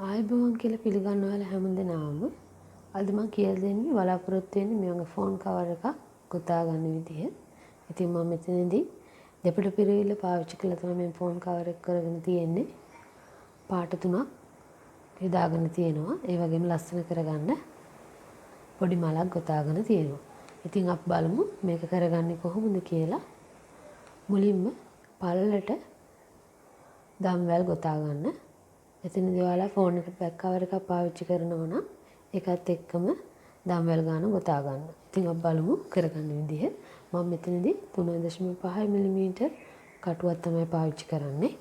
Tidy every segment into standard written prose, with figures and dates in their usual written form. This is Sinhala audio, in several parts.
ආයුබෝවන් කියලා පිළිගන්න ඔයාලා හැමදෙනාම අද මම කියලා දෙන්නේ බලාපොරොත්තු වෙන්නේ මේ වගේ ෆෝන් කවර් එකක් ගොතා ගන්න විදිහ. ඉතින් මම මෙතනදී දෙපළ පිරවිල්ල පාවිච්චි කරලා තමයි මේ ෆෝන් කවර් එක කරගෙන තියෙන්නේ. පාට තුනක් යොදාගෙන තියෙනවා. ඒ වගේම ලස්සන කරගන්න පොඩි මලක් ගොතාගෙන තියෙනවා. ඉතින් අපි බලමු මේක කරගන්නේ කොහොමද කියලා. මුලින්ම පළලට දම්වැල් ගොතා ගන්න. එතනදී ඔයාලා ෆෝන් එක බෑක් කවර් එකක් පාවිච්චි කරනවා නම් ඒකත් එක්කම දම්වැල් ගන්න ගොතා ගන්න. ඉතින් අපි බලමු කරගන්න විදිහ. මම මෙතනදී 3.5 මිලිමීටර් කටුවක් තමයි පාවිච්චි කරන්නේ.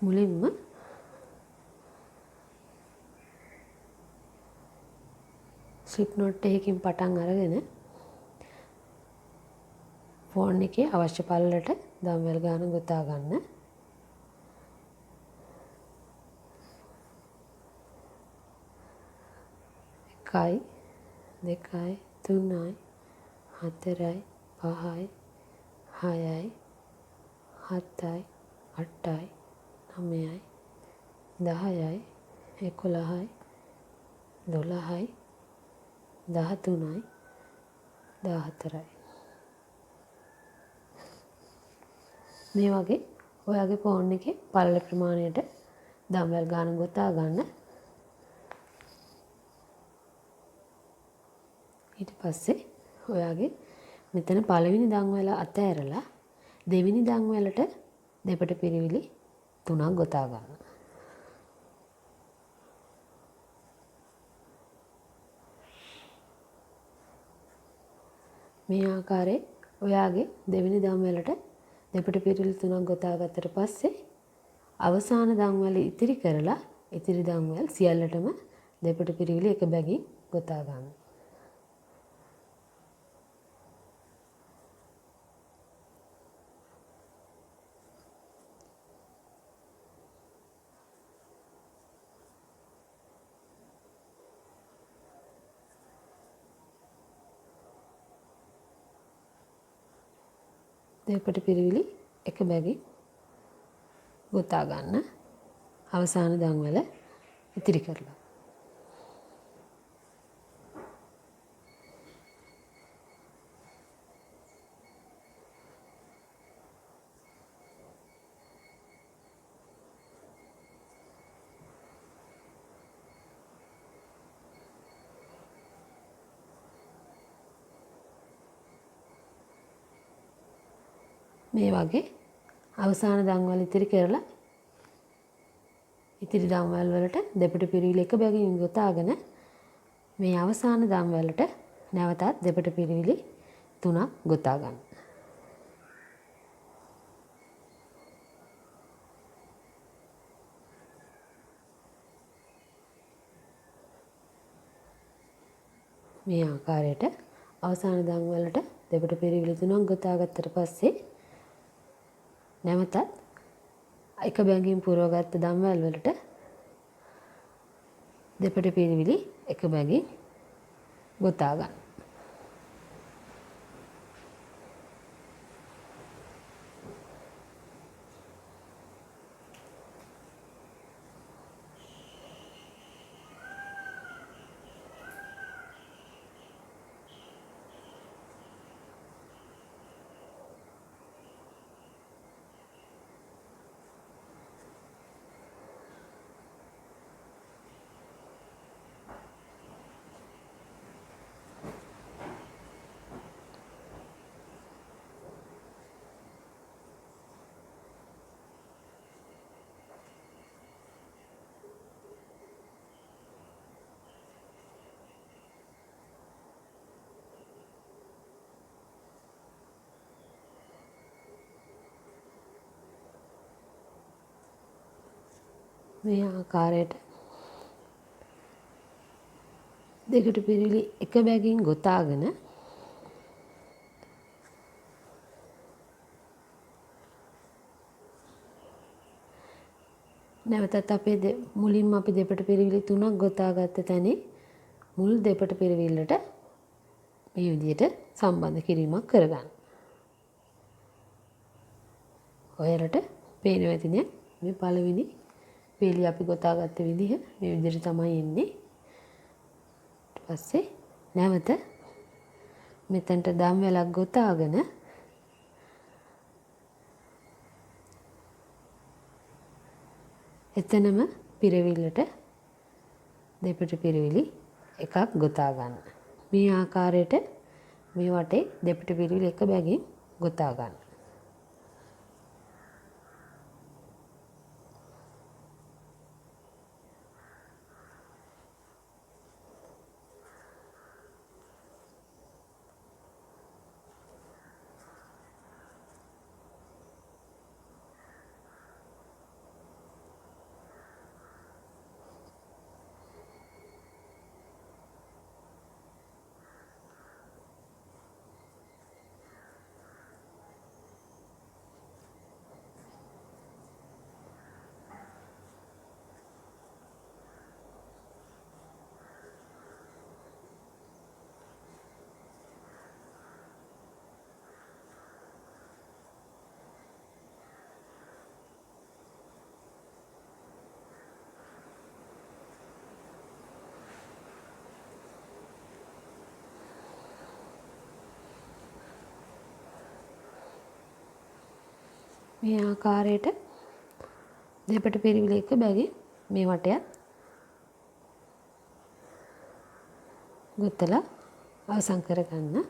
මුලින්ම ස්ලිප් knot එකකින් පටන් අරගෙන ෆෝන් එකේ අවශ්‍ය පළලට දම්වැල් ගන්න ගොතා ගන්න. එකයි දෙකයි තුනයි හතරයි පහයි හයයි හතයි අටයි නවයයි 10යි 11යි 12යි 13යි 14යි මේ වගේ ඔයාගේ ෆෝන් එකේ පළල ප්‍රමාණයට දම්වැල් ගන්න ගොතා ගන්න. ඊට පස්සේ ඔයාගේ මෙතන පළවෙනි දම්වැල අතෑරලා දෙවෙනි දම්වැලට දෙපට පිරිවිලි 3ක් ගොතා ගන්න. මේ ආකාරයේ ඔයාගේ දෙවෙනි දම්වැලට දෙපට පිරිවිලි 3ක් ගොතා ගත්තට පස්සේ අවසාන දම්වැල ඉතිරි කරලා ඉතිරි දම්වැල් සියල්ලටම දෙපට පිරිවිලි එක බැගින් ගොතා ගන්න. දෙපට පිරිවිලි එක බැගින් ගොතා ගන්න. අවසාන දම්වැල ඉතිරි කරලා මේ වගේ අවසාන දම්වැල් ඉතිරි කරලා ඉතිරි දම්වැල් වලට දෙපට පිරිවිලි එක බැගින් ගොතාගෙන මේ අවසාන දම්වැලට නැවතත් දෙපට පිරිවිලි 3ක් ගොතා ගන්න. මේ ආකාරයට අවසාන දම්වැලට දෙපට පිරිවිලි 3ක් ගොතා ගත්තට පස්සේ නැවතත් එක බැගින් පුරවගත්ත දම්වැල් වලට දෙපට පිරිවිලි එක බැගින් ගොතා ගන්න. මේ ආකාරයට දෙකට පිරිවිලි එක බැගින් ගොතාගෙන නැවතත් අපේ මුලින්ම අපි දෙපට පිරිවිලි 3ක් ගොතාගත්ත තැනේ මුල් දෙපට පිරිවිල්ලට මේ විදිහට සම්බන්ධ කිරීමක් කරගන්න. ඔයාලට පේනවා ඇතිනේ මේ පළවෙනි වේලිය අපි ගොතාගත්ත විදිහ මේ විදිහට තමයි එන්නේ. ඊට පස්සේ නැවත මෙතනට දම් වැලක් ගොතාගෙන එතනම පිරවිල්ලට දෙපිට පිරවිලි එකක් ගොතා ගන්න. මේ ආකාරයට මේ වටේ දෙපිට පිරවිලි එක බැගින් ගොතා ගන්න. මේ ආකාරයට දෙපට පිරවිලි එක බැගින් මේ වටයත් ගොතලා අවසන් කරගන්න.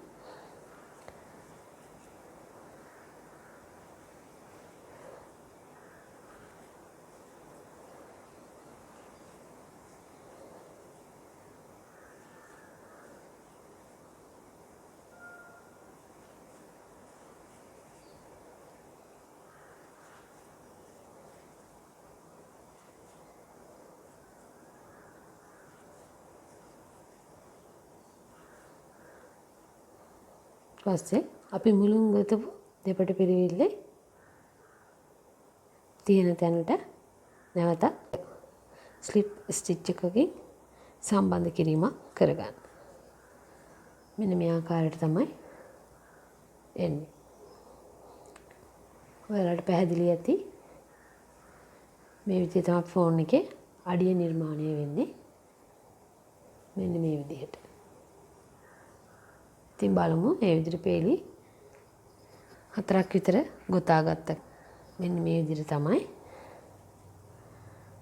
පස්සේ අපි මුලින් ගොතපු දෙපට පිරවිල්ලේ තියෙන තැනට නැවතත් ස්ලිප් ස්ටිච් එකකින් සම්බන්ධ කිරීමක් කරගන්න. මෙන්න මේ ආකාරයට තමයි එන්නේ. ඔයාලට පැහැදිලි ඇති. මේ විදිහට තමයි ෆෝන් එකේ අඩිය නිර්මාණය වෙන්නේ. මෙන්න මේ විදිහට. ඉතින් බලමු මේ විදිහට පේලි 4ක් විතර ගොතා ගත්තා. මෙන්න මේ විදිහට තමයි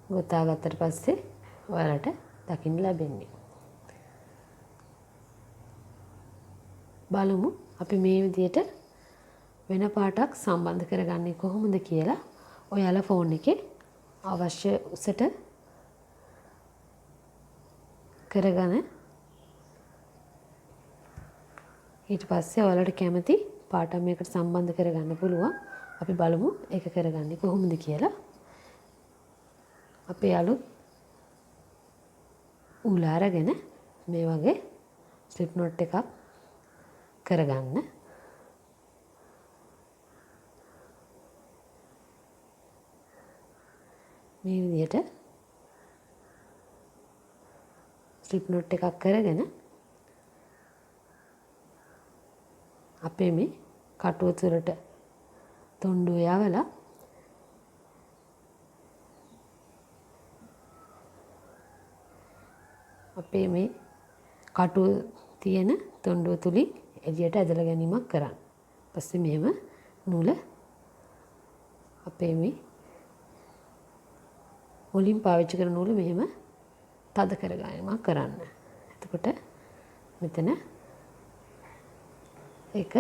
ගොතා ගත්තට පස්සේ ඔයාලට දකින්න ලැබෙන්නේ. බලමු අපි මේ විදිහට වෙන පාටක් සම්බන්ධ කරගන්නේ කොහොමද කියලා ඔයාලා ෆෝන් එකේ අවශ්‍ය උසට කරගෙන ඊට පස්සේ ඔයාලට කැමති පාටක් මේකට සම්බන්ධ කරගන්න පුළුවන්. අපි බලමු ඒක කරගන්නේ කොහොමද කියලා. අපේ අලුත් ඌල අරගෙන මේ වගේ ස්ලිප් knot එකක් කරගන්න. මේ විදිහට ස්ලිප් knot එකක් කරගෙන අපේ මේ කටුව තුරට තොණ්ඩුව යවලා අපේ මේ කටුව තියෙන තොණ්ඩුව තුලින් එළියට ඇදලා ගැනීමක් කරන්න. ඊපස්සේ මෙහෙම නූල අපේ මේ මුලින් පාවිච්චි කරන නූල මෙහෙම තද කරගැනීමක් කරන්න. එතකොට මෙතන ඒක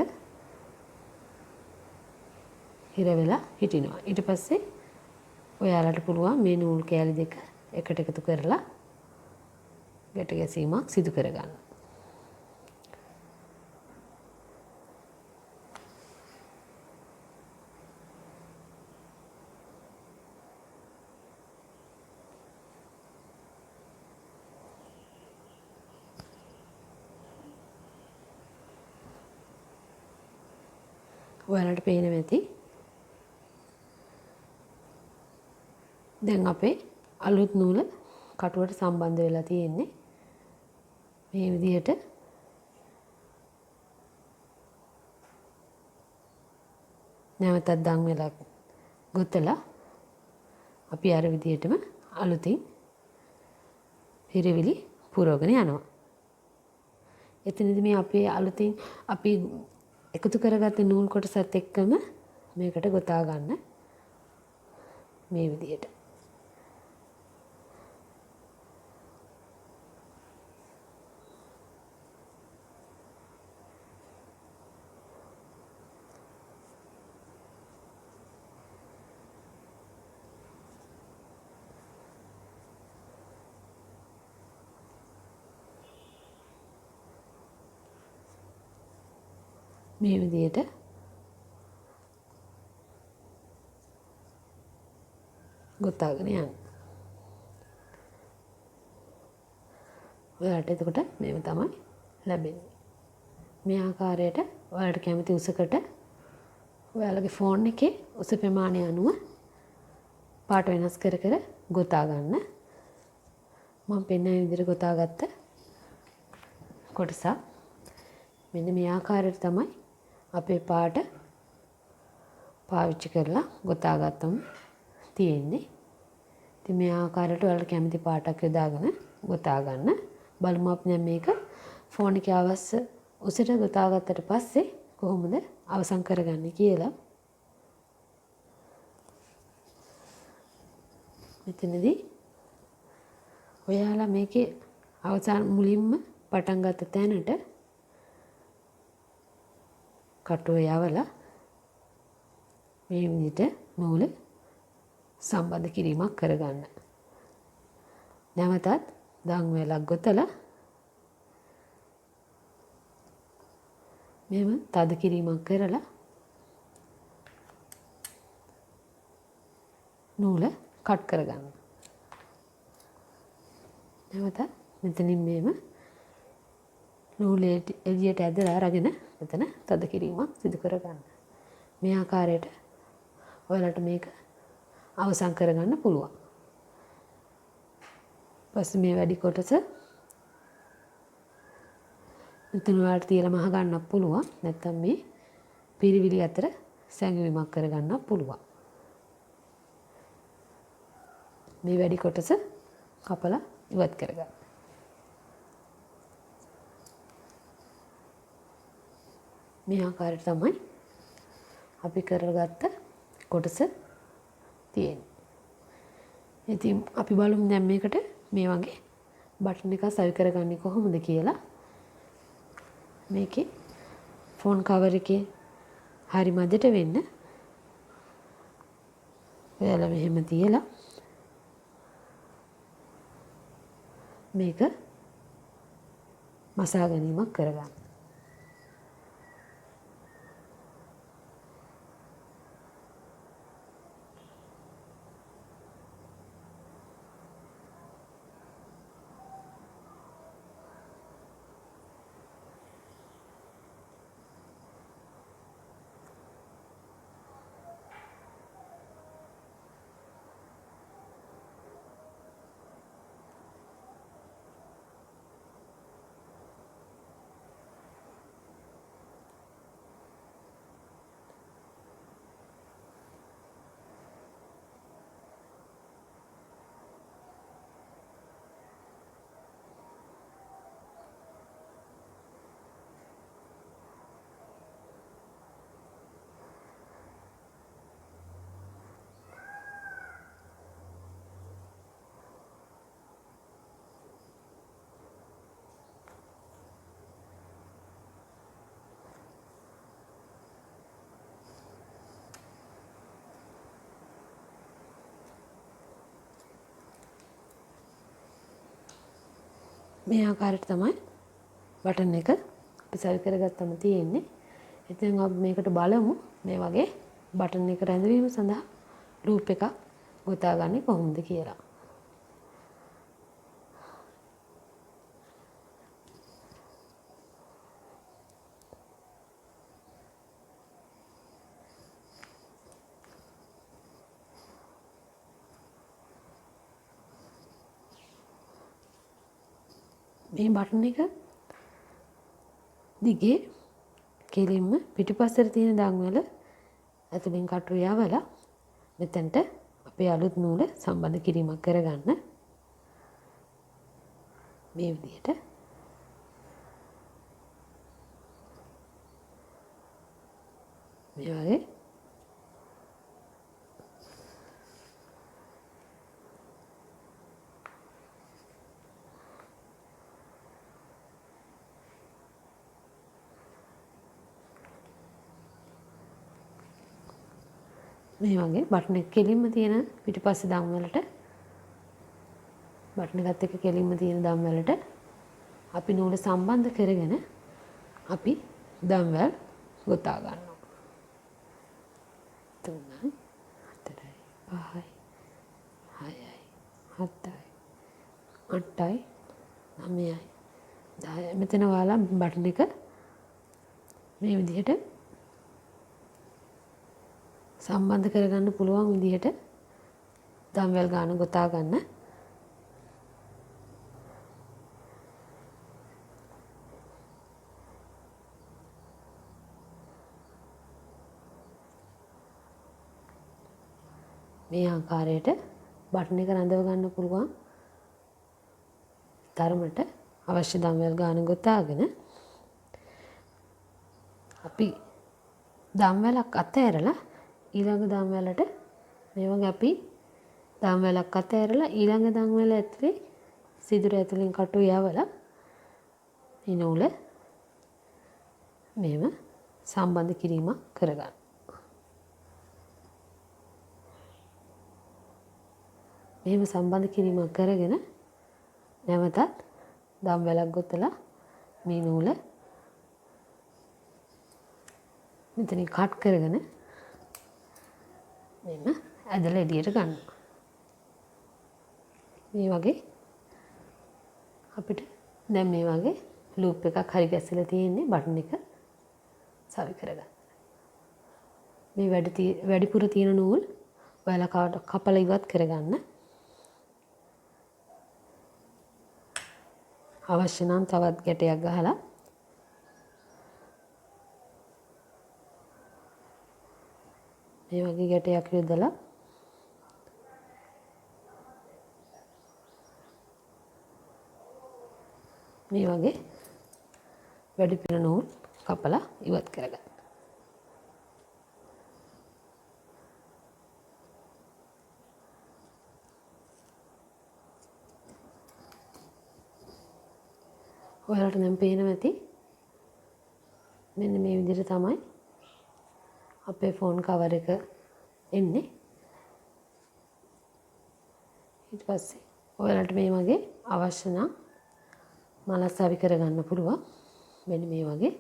හිර වෙලා හිටිනවා. ඊට පස්සේ ඔයාලට පුළුවන් මේ නූල් කෑලි දෙක එකට එකතු කරලා ගැට ගැසීමක් සිදු කරගන්න. ඔයාලට පේනවා ඇති. දැන් අපේ අලුත් නූල කටුවට සම්බන්ධ වෙලා තියෙන්නේ. මේ විදිහට නැවතත් දන් වෙලා ගොතලා අපි අර විදිහටම අලුතින් පිරිවිලි පුරවගෙන යනවා. එතනදී මේ අපේ අලුතින් අපි එකතු කරගත්ත නූල් කොටසත් එක්කම මේකට ගොතා ගන්න මේ විදිහට. මේ විදිහට ගොතාගෙන යන්න. ඔයාලට එතකොට මේව තමයි ලැබෙන්නේ. මේ ආකාරයට ඔයාලට කැමති උසකට ඔයාලගේ ෆෝන් එකේ උස ප්‍රමාණය අනුව පාට වෙනස් කර කර ගොතා ගන්න. මම පෙන්වන විදිහට ගොතාගත්ත කොටසක් මෙන්න මේ ආකාරයට තමයි අපේ පාට පාවිච්චි කරලා ගොතාගත්තම තියෙන්නේ. ඉතින් මේ ආකාරයට ඔයාලට කැමති පාටක් යොදාගෙන ගොතා ගන්න. බලමු අපි දැන් මේක ෆෝන් එකේ අවශ්‍ය උසට ගොතාගත්තට පස්සේ කොහොමද අවසන් කරගන්නේ කියලා. මෙතනදී ඔයාලා මේකේ අවසන් මුලින්ම පටන් ගත්ත තැනට කටුව යවලා මේ විදිහට නූල සම්බන්ධ කිරීමක් කරගන්න. නැවතත් දන් වේලක් ගොතලා මෙහෙම තද කිරීමක් කරලා නූල කට් කරගන්න. නැවත මෙතනින් මෙහෙම නූල එළියට ඇදලා අරගෙන මෙතන තද කිරීමක් සිදු කරගන්න. මේ ආකාරයට ඔයාලට මේක අවසන් කරගන්න පුළුවන්. පස්සේ මේ වැඩි කොටස මෙතන ඔයාලට තියලා මහ ගන්නත් පුළුවන්. නැත්නම් මේ පිරිවිලි අතර සැඟවීමක් කරගන්නත් පුළුවන්. මේ වැඩි කොටස කපලා ඉවත් කරගන්න. මේ ආකාරයට තමයි අපි කරගත්ත කොටස තියෙන්නේ. ඉතින් අපි බලමු දැන් මේකට මේ වගේ බටන් එකක් සවි කරගන්නේ කොහොමද කියලා. මේකේ ෆෝන් කවර් එකේ හරි මැදට වෙන්න ඔයාලා මෙහෙම තියලා මේක මසා ගැනීමක් කරගන්න. මේ ආකාරයට තමයි බටන් එක අපි සවි කරගත්තම තියෙන්නේ. ඉතින් අපි මේකට බලමු මේ වගේ බටන් එක රැඳවීම සඳහා ලූප් එකක් ගොතාගන්නේ කොහොමද කියලා. මේ බටන් එක දිගේ කෙලින්ම පිටිපස්සට තියෙන දන් වල ඇතුලින් කටු යවලා මෙතෙන්ට අපේ අලුත් නූල සම්බන්ධ කිරීමක් කරගන්න. මේ විදිහට මේ වගේ බටන් එක කෙලින්ම තියෙන පිටිපස්සේ දම් වලට බටන් එකත් එක්ක කෙලින්ම තියෙන දම් වලට අපි නූල සම්බන්ධ කරගෙන අපි දම් වල ගොතා ගන්නවා. 3යි 4යි 5යි 6යි 7යි 8යි 9යි 10යි. මෙතන ඔයාලා බටන් එක මේ විදිහට සම්බන්ධ කරගන්න පුළුවන් විදිහට දම්වැල් ගාන ගොතා ගන්න. මේ ආකාරයට බටන් එක රඳව ගන්න පුළුවන් තරමට අවශ්‍ය දම්වැල් ගාන ගොතාගෙන අපි දම්වැලක් අතහැරලා ඊළඟ දම්වැලට මේ වගේ අපි දම්වැලක් අතහැරලා ඊළඟ දම්වැල ඇතුලේ සිදුර ඇතුලෙන් කටු යවලා මේ නූල මේව සම්බන්ධ කිරීමක් කරගන්න. මෙහෙම සම්බන්ධ කිරීමක් කරගෙන නැවතත් දම්වැලක් ගොතලා මේ නූල මෙතනින් කට් කරගෙන මෙන්න ඇදලා එළියට ගන්නවා. මේ වගේ අපිට දැන් මේ වගේ ලූප් එකක් හරි ගැස්සලා තියෙන්නේ බටන් එක සවි කරගන්න. මේ වැඩිපුර තියෙන නූල් ඔයාලා කපලා ඉවත් කරගන්න. අවශ්‍ය නම් තවත් ගැටයක් ගහලා මේ වගේ ගැටයක් යොදලා මේ වගේ වැඩිපුර නූල් කපලා ඉවත් කරගන්න. ඔයාලට දැන් පේනවා ඇති මෙන්න මේ විදිහට තමයි අපේ ෆෝන් කවර් එක එන්නේ. ඊට පස්සේ ඔයාලට මේ වගේ අවශ්‍ය නම් මලස් අවි කරගන්න පුළුවන්. මෙන්න මේ වගේ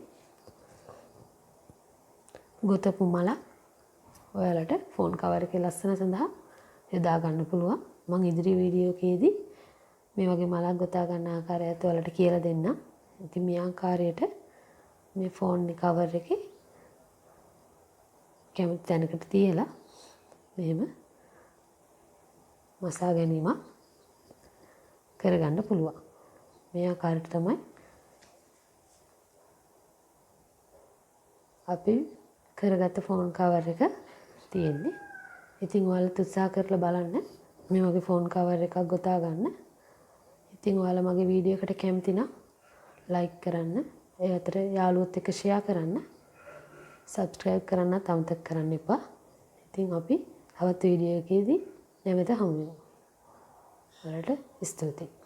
ගොතපු මල ඔයාලට ෆෝන් කවර් එකේ ලස්සන සඳහා යොදා ගන්න පුළුවන්. මම ඉදිරි වීඩියෝ එකේදී මේ වගේ මලක් ගොතා ගන්න ආකාරයත් ඔයාලට කියලා දෙන්නම්. ඉතින් මේ ආකාරයට මේ ෆෝන් කවර් එකේ කැමති තැනකට තියලා මෙහෙම මසා ගැනීමක් කරගන්න පුළුවන්. මේ ආකාරයට තමයි අපි කරගත්ත ෆෝන් කවර් එක තියෙන්නේ. ඉතින් ඔයාලා උත්සාහ කරලා බලන්න මේ වගේ ෆෝන් කවර් එකක් ගොතා ගන්න. ඉතින් ඔයාලා මගේ වීඩියෝ එකට කැමති නම් ලයික් කරන්න, ඒ අතර යාළුවොත් එක්ක ෂෙයා කරන්න, සබ්ස්ක්‍රයිබ් කරන්නත් අමතක කරන්න එපා. ඉතින් අපි තවත් වීඩියෝ එකකදී නැවත හමු වෙමු. ඔයාලට ස්තුතියි.